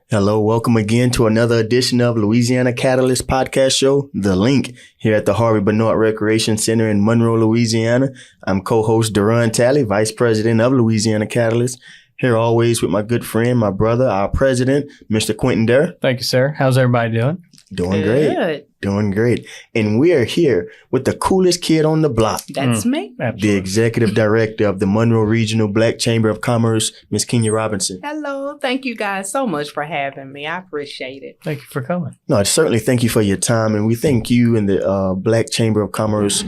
Hello, welcome again to another edition of Louisiana Catalyst Podcast Show, The Link, here at the Harvey Bernard Recreation Center in Monroe, Louisiana. I'm co-host Duran Talley, Vice President of Louisiana Catalyst. Here always with my good friend, my brother, our president, Mr. Quentin Durr. Thank you, sir. How's everybody doing? Doing great. Doing great. And we are here with the coolest kid on the block. That's me. Absolutely. The Executive Director of the Monroe Regional Black Chamber of Commerce, Ms. Kenya Robertson. Hello. Thank you guys so much for having me. I appreciate it. Thank you for coming. No, certainly thank you for your time. And we thank you and the Black Chamber of Commerce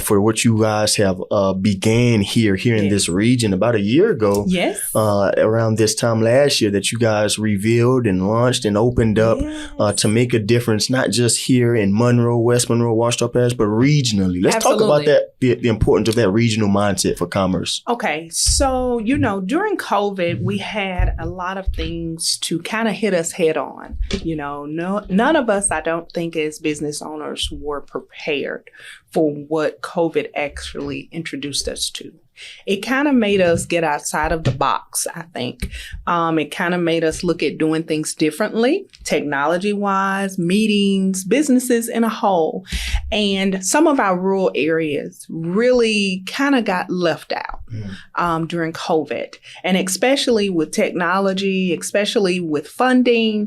for what you guys have began here in this region about a year ago. Yes. Around this time last year that you guys revealed and launched and opened up to make a difference, not just here in Monroe, West Monroe, Ouachita Parish, but regionally. Let's talk about that, the importance of that regional mindset for commerce. Okay. So, during COVID, we had a lot of things to kind of hit us head on. None of us, I don't think, as business owners were prepared for what COVID actually introduced us to. It kind of made us get outside of the box, I think. It kind of made us look at doing things differently, technology-wise, meetings, businesses in a whole. And some of our rural areas really kind of got left out during COVID. And especially with technology, especially with funding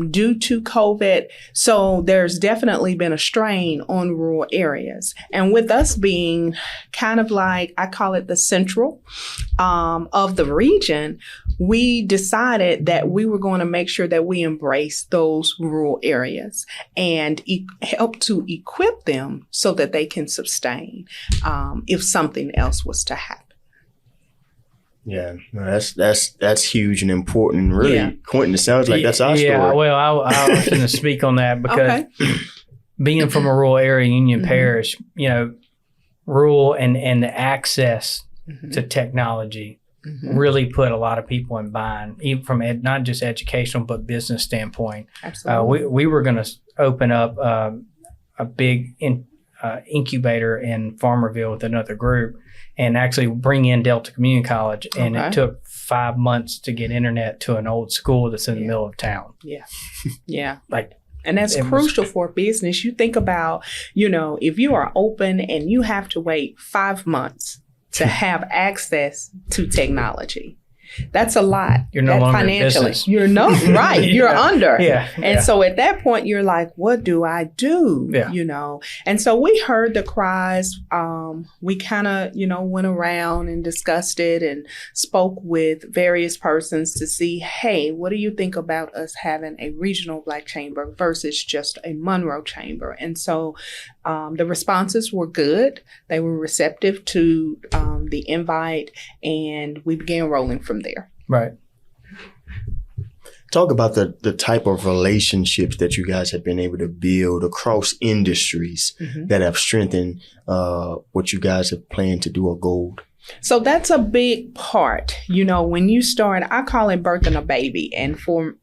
due to COVID. So there's definitely been a strain on rural areas. And with us being kind of like, I call it the central of the region, we decided that we were going to make sure that we embrace those rural areas and help to equip them so that they can sustain if something else was to happen. Yeah, no, that's huge and important. And really, Quentin, it sounds like that's our story. Yeah, well, I was going to speak on that because being from a rural area, Union Parish, rural and the access to technology really put a lot of people in bind, even from not just educational but business standpoint. Absolutely. We were going to open up a big incubator in Farmerville with another group and actually bring in Delta Community College. And it took 5 months to get internet to an old school that's in the middle of town. Yeah. And that's crucial for business. You think about, if you are open and you have to wait 5 months to have access to technology, that's a lot. You're no longer financially. You're right. You're under. And so at that point, you're like, what do I do? And so we heard the cries. We kind of, went around and discussed it and spoke with various persons to see, hey, what do you think about us having a regional Black chamber versus just a Monroe chamber? And so the responses were good. They were receptive to the invite, and we began rolling from there. Right. Talk about the type of relationships that you guys have been able to build across industries that have strengthened what you guys have planned to do or gold. So that's a big part. When you start, I call it birthing a baby. And from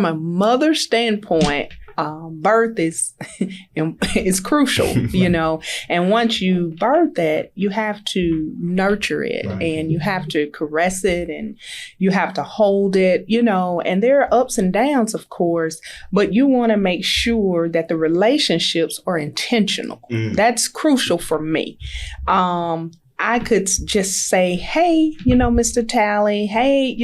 a mother's standpoint, birth is crucial, and once you birth it, you have to nurture it and you have to caress it and you have to hold it, and there are ups and downs, of course, but you want to make sure that the relationships are intentional. That's crucial for me. I could just say, hey, Mr. Talley, hey,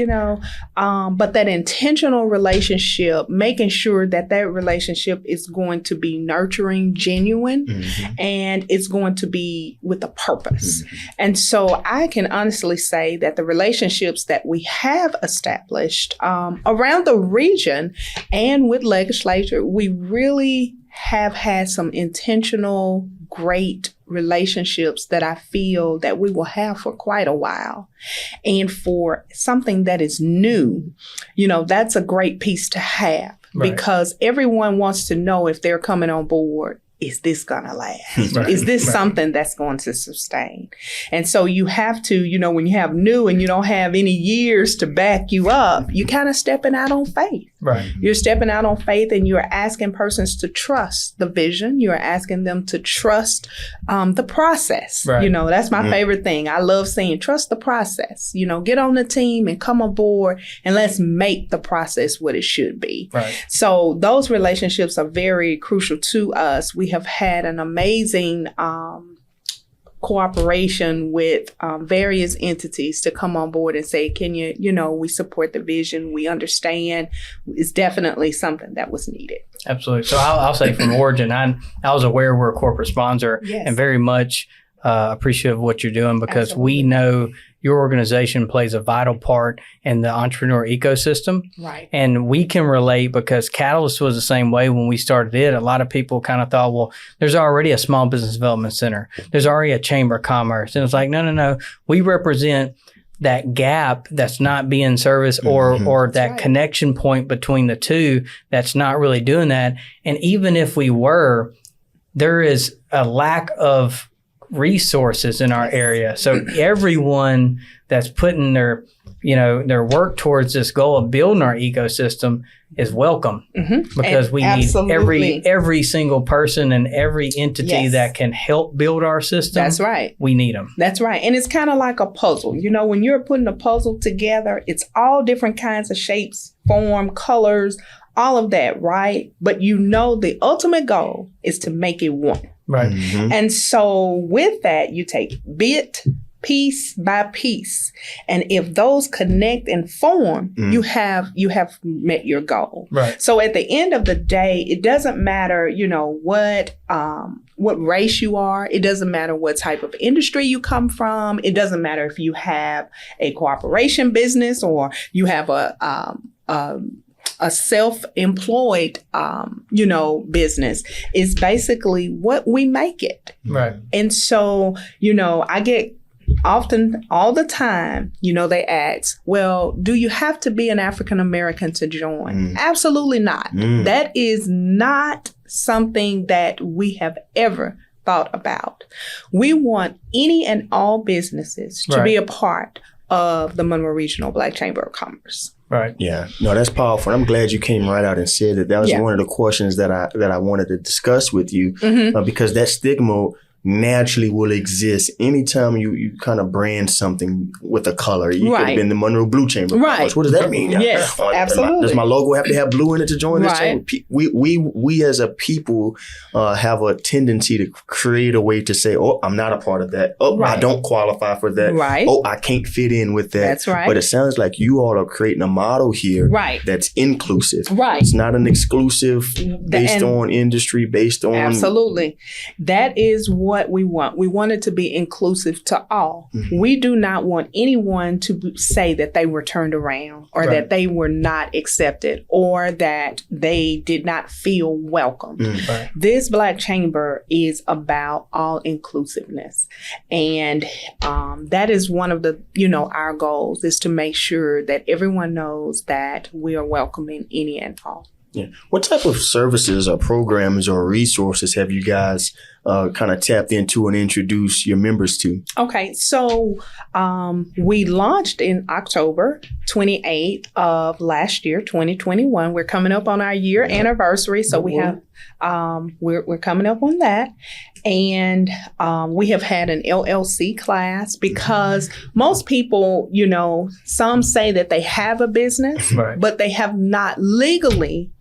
but that intentional relationship, making sure that relationship is going to be nurturing, genuine, and it's going to be with a purpose. And so I can honestly say that the relationships that we have established around the region and with legislature, we really have had some intentional, great relationships that I feel that we will have for quite a while. And for something that is new, that's a great piece to have because everyone wants to know if they're coming on board, is this going to last? Is this something that's going to sustain? And so you have to, when you have new and you don't have any years to back you up, you kind of stepping out on faith. Right. You're stepping out on faith, and you're asking persons to trust the vision. You're asking them to trust the process. Right. That's my favorite thing. I love saying, trust the process. Get on the team and come aboard, and let's make the process what it should be. Right. So those relationships are very crucial to us. We have had an amazing cooperation with various entities to come on board and say, Kenya, we support the vision. We understand. It's definitely something that was needed. Absolutely. So I'll say from origin, I was aware we're a corporate sponsor and very much appreciative of what you're doing, because we know your organization plays a vital part in the entrepreneur ecosystem. Right. And we can relate, because Catalyst was the same way when we started it. A lot of people kind of thought, well, there's already a small business development center. There's already a chamber of commerce. And it's like, no. We represent that gap that's not being serviced, or that connection point between the two that's not really doing that. And even if we were, there is a lack of resources in our area. So everyone that's putting their work towards this goal of building our ecosystem is welcome, because we need every single person and every entity that can help build our system. That's right. We need them. That's right. And it's kind of like a puzzle. When you're putting a puzzle together, it's all different kinds of shapes, form, colors, all of that, right? But the ultimate goal is to make it one. Right. And so with that, you take bit, piece by piece. And if those connect and form, you have met your goal. Right. So at the end of the day, it doesn't matter, what race you are. It doesn't matter what type of industry you come from. It doesn't matter if you have a cooperation business or you have a self-employed, business. Is basically what we make it. Right. And so, I get often, all the time, they ask, well, do you have to be an African American to join? Absolutely not. That is not something that we have ever thought about. We want any and all businesses to be a part of the Monroe Regional Black Chamber of Commerce. Right. Yeah. No, that's powerful. I'm glad you came right out and said that. That was one of the questions that I wanted to discuss with you, because that stigma naturally will exist anytime you kind of brand something with a color. You could have been the Monroe Blue Chamber. Right. What does that mean? Yes, absolutely. Does my logo have to have blue in it to join this chamber? We as a people have a tendency to create a way to say, oh, I'm not a part of that. Oh, I don't qualify for that. Right. Oh, I can't fit in with that. That's right. But it sounds like you all are creating a model here that's inclusive. Right. It's not an exclusive based on industry, based on... Absolutely. That is what we want. We want it to be inclusive to all. We do not want anyone to say that they were turned around, or that they were not accepted, or that they did not feel welcome. This Black Chamber is about all inclusiveness. And that is one of the, our goals, is to make sure that everyone knows that we are welcoming any and all. Yeah. What type of services or programs or resources have you guys kind of tapped into and introduced your members to? Okay, so we launched in October 28th of last year, 2021. We're coming up on our year anniversary, so we have we're coming up on that. And we have had an LLC class, because most people, some say that they have a business, but they have not legally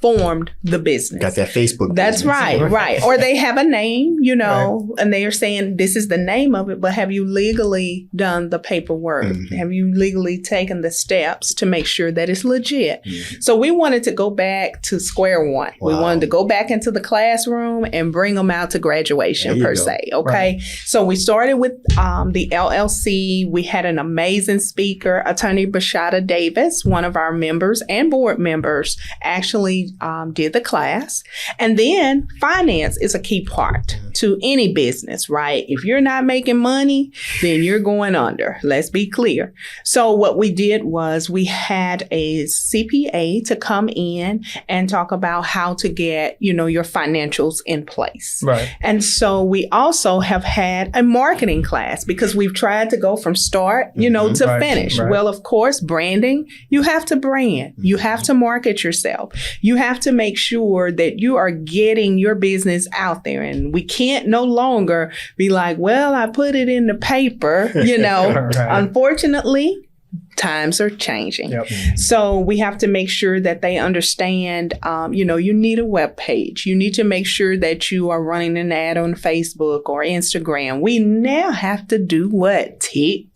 formed the business. Got that Facebook That's business. right. Or they have a name, and they are saying this is the name of it, but have you legally done the paperwork? Have you legally taken the steps to make sure that it's legit? So we wanted to go back to square one. We wanted to go back into the classroom and bring them out to graduation per se. Okay. So we started with the LLC. We had an amazing speaker, Attorney Bashada Davis, one of our members and board members, actually actually did the class. And then finance is a key part to any business, right? If you're not making money, then you're going under. Let's be clear. So what we did was we had a CPA to come in and talk about how to get, your financials in place. Right. And so we also have had a marketing class because we've tried to go from start, to finish. Right. Well, of course, branding, you have to brand. You have to market yourself. You have to make sure that you are getting your business out there. And we can't no longer be like, well, I put it in the paper, Right. Unfortunately, times are changing. Yep. So we have to make sure that they understand, you need a web page. You need to make sure that you are running an ad on Facebook or Instagram. We now have to do what? TikToks,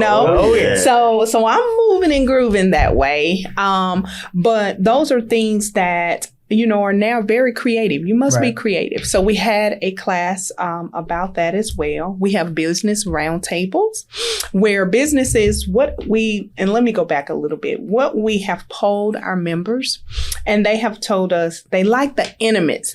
Oh, yeah. So I'm moving and grooving that way. But those are things that are now very creative. You must be creative. So we had a class about that as well. We have business roundtables where businesses, and let me go back a little bit, what we have polled our members, and they have told us they like the intimate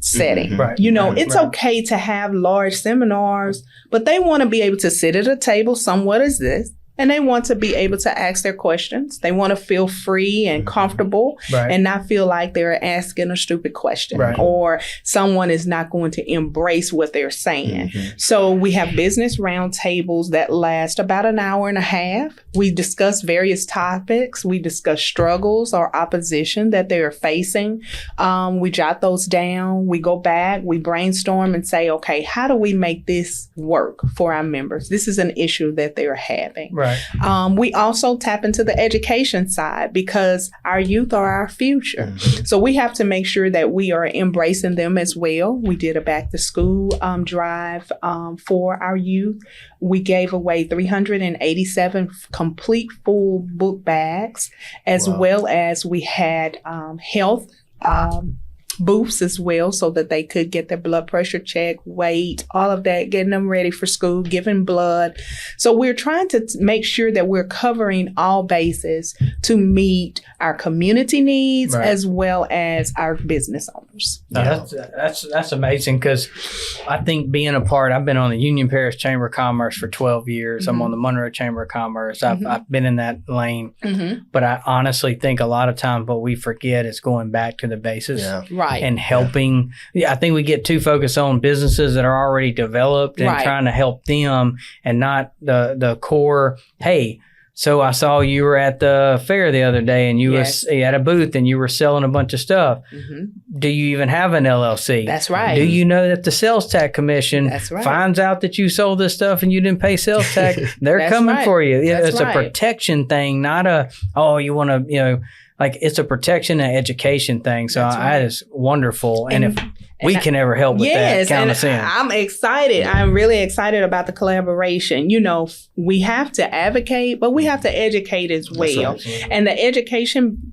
setting. Mm-hmm. Right. It's okay to have large seminars, but they want to be able to sit at a table somewhat as this. And they want to be able to ask their questions. They want to feel free and comfortable and not feel like they're asking a stupid question or someone is not going to embrace what they're saying. Mm-hmm. So we have business roundtables that last about an hour and a half. We discuss various topics. We discuss struggles or opposition that they are facing. We jot those down. We go back. We brainstorm and say, okay, how do we make this work for our members? This is an issue that they're having. Right. We also tap into the education side because our youth are our future. Mm-hmm. So we have to make sure that we are embracing them as well. We did a back to school drive for our youth. We gave away 387 complete full book bags, as well as we had health booths as well so that they could get their blood pressure checked, weight, all of that, getting them ready for school, giving blood. So we're trying to make sure that we're covering all bases to meet our community needs as well as our business owners. That's amazing because I think being a part, I've been on the Union Parish Chamber of Commerce for 12 years. Mm-hmm. I'm on the Monroe Chamber of Commerce. I've been in that lane. Mm-hmm. But I honestly think a lot of times what we forget is going back to the basis. Yeah. Right. And helping. Yeah, I think we get too focused on businesses that are already developed and trying to help them and not the core, hey, so I saw you were at the fair the other day and you had a booth and you were selling a bunch of stuff. Mm-hmm. Do you even have an LLC? That's right. Do you know that the sales tax commission finds out that you sold this stuff and you didn't pay sales tax? They're coming for you. It's a protection thing, not you want to, like it's a protection and education thing. So that is wonderful. And if we can ever help with that, count us in. I'm excited. I'm really excited about the collaboration. We have to advocate, but we have to educate as well. And the education,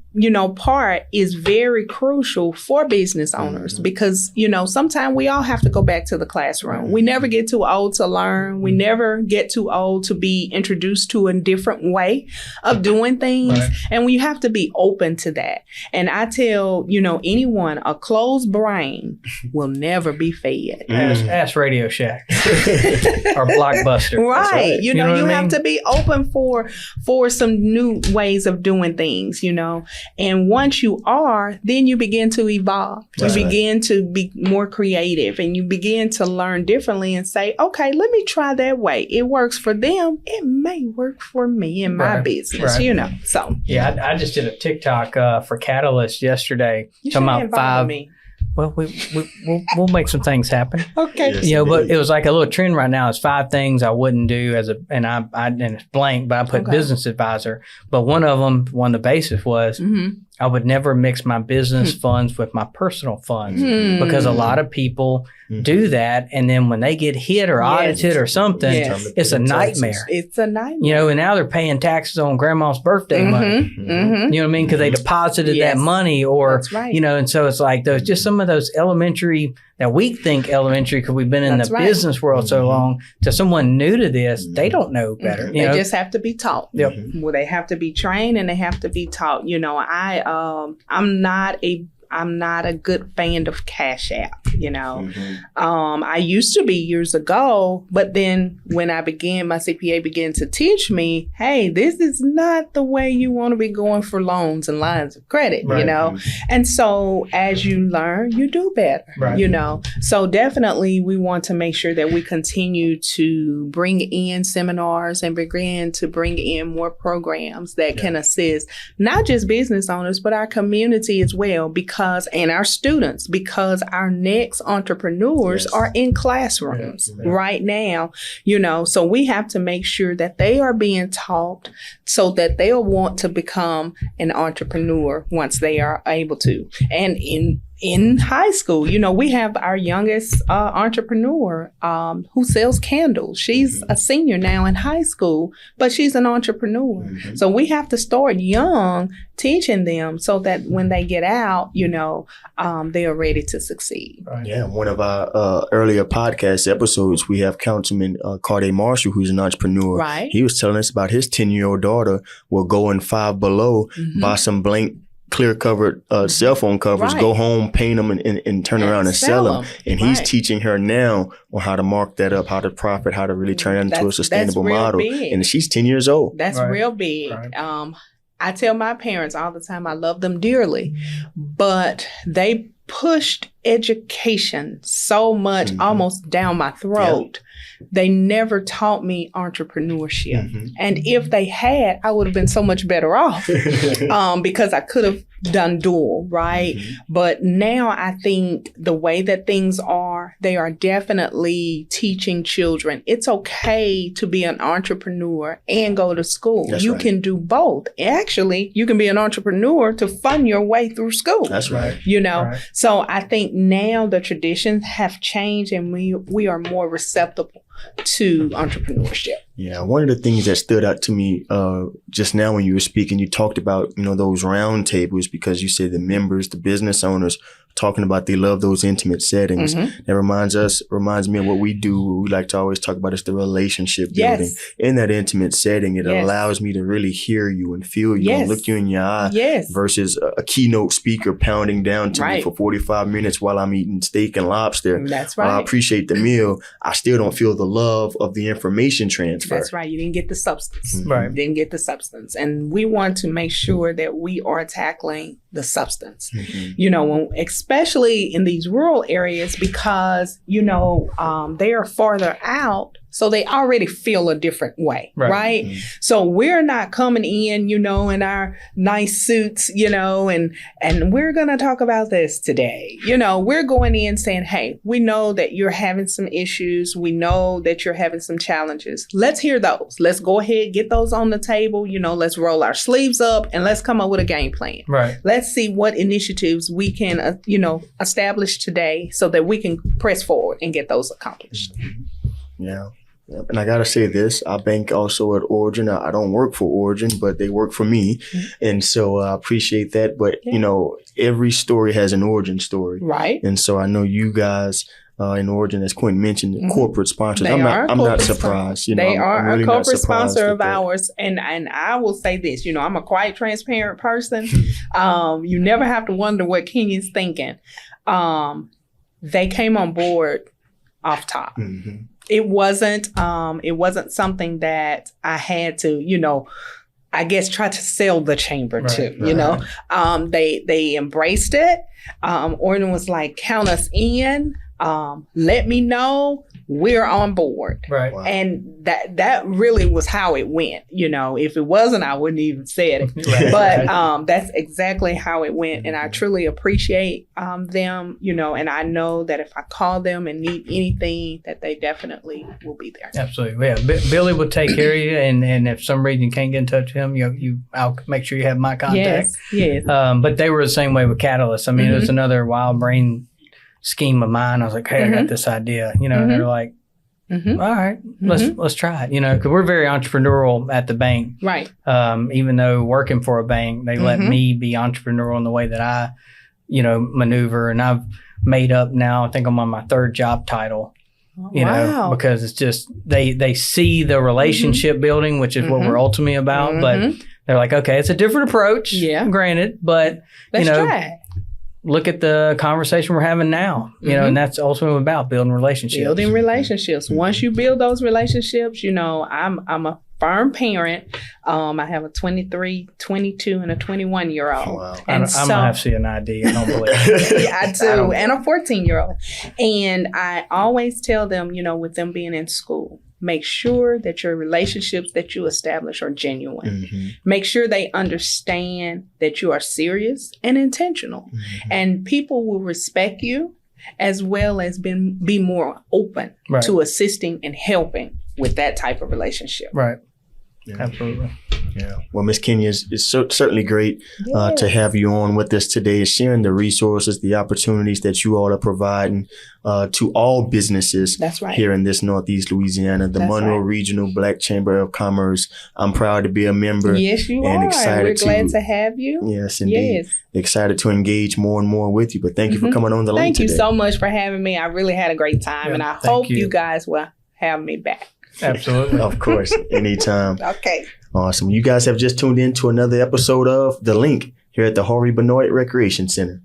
part is very crucial for business owners because, sometimes we all have to go back to the classroom. We never get too old to learn. We never get too old to be introduced to a different way of doing things. Right. And we have to be open to that. And I tell, anyone, a closed brain will never be fed. Ask Radio Shack or Blockbuster. Right. You have to be open for some new ways of doing things, And once you are, then you begin to evolve. You begin to be more creative and you begin to learn differently and say, okay, let me try that way. It works for them. It may work for me in my business, So yeah, I just did a TikTok for Catalyst yesterday. You should invite me. Well, we'll make some things happen. Okay. Yes, but it was like a little trend right now. It's 5 things I wouldn't do and it's blank, but I put business advisor. But one of the basis was I would never mix my business funds with my personal funds because a lot of people do that. And then when they get hit or audited or something, it's a nightmare. It's a nightmare. And now they're paying taxes on grandma's birthday money. You know what I mean? Because they deposited that money or, and so it's like just some of those elementary, Now, we think elementary because we've been in That's the right. business world so long. To someone new to this, they don't know better. They just have to be taught. Yep. Well, they have to be trained and they have to be taught. You know, I'm not a good fan of Cash App, you know. I used to be years ago, but then when my CPA began to teach me, hey, this is not the way you want to be going for loans and lines of credit, you know. And so as you learn, you do better, you know. So definitely we want to make sure that we continue to bring in seminars and begin to bring in more programs that can assist not just business owners, but our community as well, and our students, because our next entrepreneurs are in classrooms right now, you know, so we have to make sure that they are being taught so that they'll want to become an entrepreneur once they are able to. And in high school, you know, we have our youngest entrepreneur who sells candles. She's a senior now in high school, but she's an entrepreneur. So we have to start young, teaching them so that when they get out, you know, they are ready to succeed. Yeah, one of our earlier podcast episodes, we have Councilman Carday Marshall, who's an entrepreneur. Right. He was telling us about his 10-year-old daughter will go in Five Below, buy some blank clear covered cell phone covers, go home, paint them, and turn around and sell them. And he's teaching her now on how to mark that up, how to profit, how to really turn that into a sustainable model. Big. And she's 10 years old. That's real big. I tell my parents all the time, I love them dearly, but they pushed education so much almost down my throat. They never taught me entrepreneurship. And if they had, I would have been so much better off because I could have done dual, right? But now I think the way that things are, they are definitely teaching children it's okay to be an entrepreneur and go to school. You can do both. Actually, you can be an entrepreneur to fund your way through school. That's right. You know, so I think now the traditions have changed and we are more receptive to entrepreneurship. Yeah, one of the things that stood out to me just now when you were speaking, you talked about, you know, those round tables because you said the members, the business owners talking about they love those intimate settings. That reminds me of what we do. We like to always talk about is the relationship building. In that intimate setting, it allows me to really hear you and feel you and look you in your eye versus a keynote speaker pounding down to me for 45 minutes while I'm eating steak and lobster. That's right. I appreciate the meal. I still don't feel the love of the information transfer. That's right. You didn't get the substance. Right. You didn't get the substance. And we want to make sure that we are tackling the substance, you know, especially in these rural areas because, you know, they are farther out. So they already feel a different way, right? So we're not coming in, you know, in our nice suits, you know, and we're going to talk about this today. You know, we're going in saying, hey, we know that you're having some issues. We know that you're having some challenges. Let's hear those. Let's go ahead, get those on the table. You know, let's roll our sleeves up and let's come up with a game plan. Right. Let's see what initiatives we can, you know, establish today so that we can press forward and get those accomplished. Yeah. And I got to say this, I bank also at Origin. I don't work for Origin, but they work for me. And so I appreciate that. But, you know, every story has an origin story. Right. And so I know you guys in Origin, as Quentin mentioned, corporate sponsors. I'm not surprised. You know, they are really a corporate sponsor of ours. And I will say this, you know, I'm a quite transparent person. You never have to wonder what Kenya's thinking. They came on board off top. It wasn't something that I had to, you know, I guess try to sell the chamber to, you know. They embraced it. Orton was like, count us in. Let me know we're on board. Right. Wow. And that really was how it went. You know, if it wasn't, I wouldn't even said it. But that's exactly how it went. And I truly appreciate them, you know, and I know that if I call them and need anything, that they definitely will be there. Absolutely. Yeah. Billy will take care of you. And if for some reason you can't get in touch with him, I'll make sure you have my contact. Yes. But they were the same way with Catalyst. I mean, it was another wild brain scheme of mine. I was like, hey, I got this idea, you know, and they're like, all right, let's try it, you know, because we're very entrepreneurial at the bank. Right. Even though working for a bank, they let me be entrepreneurial in the way that I maneuver, and I've made up now. I think I'm on my third job title. Because it's just they see the relationship building, which is what we're ultimately about. But they're like, okay, it's a different approach. Yeah, granted, but let's try. Look at the conversation we're having now. And that's ultimately about building relationships. Building relationships. Once you build those relationships, I'm a firm parent. I have a 23, 22, and a 21-year-old. Oh, wow. And I'm gonna have to see an ID. I don't believe it. I do, and a 14-year-old. And I always tell them, with them being in school, make sure that your relationships that you establish are genuine. Make sure they understand that you are serious and intentional, and people will respect you as well as be more open to assisting and helping with that type of relationship. Right. Yeah. Absolutely. Yeah. Well, Ms. Kenya, it's certainly great to have you on with us today, sharing the resources, the opportunities that you all are providing to all businesses here in this Northeast Louisiana, the Monroe Regional Black Chamber of Commerce. I'm proud to be a member. Yes, you are. We're glad to have you. Yes, indeed. Yes. Excited to engage more and more with you. But thank you for coming on the link today. Thank you so much for having me. I really had a great time, and I hope you guys will have me back. Absolutely. Of course. Anytime. Okay. Awesome. You guys have just tuned in to another episode of The Link here at the Harvey Benoit Recreation Center.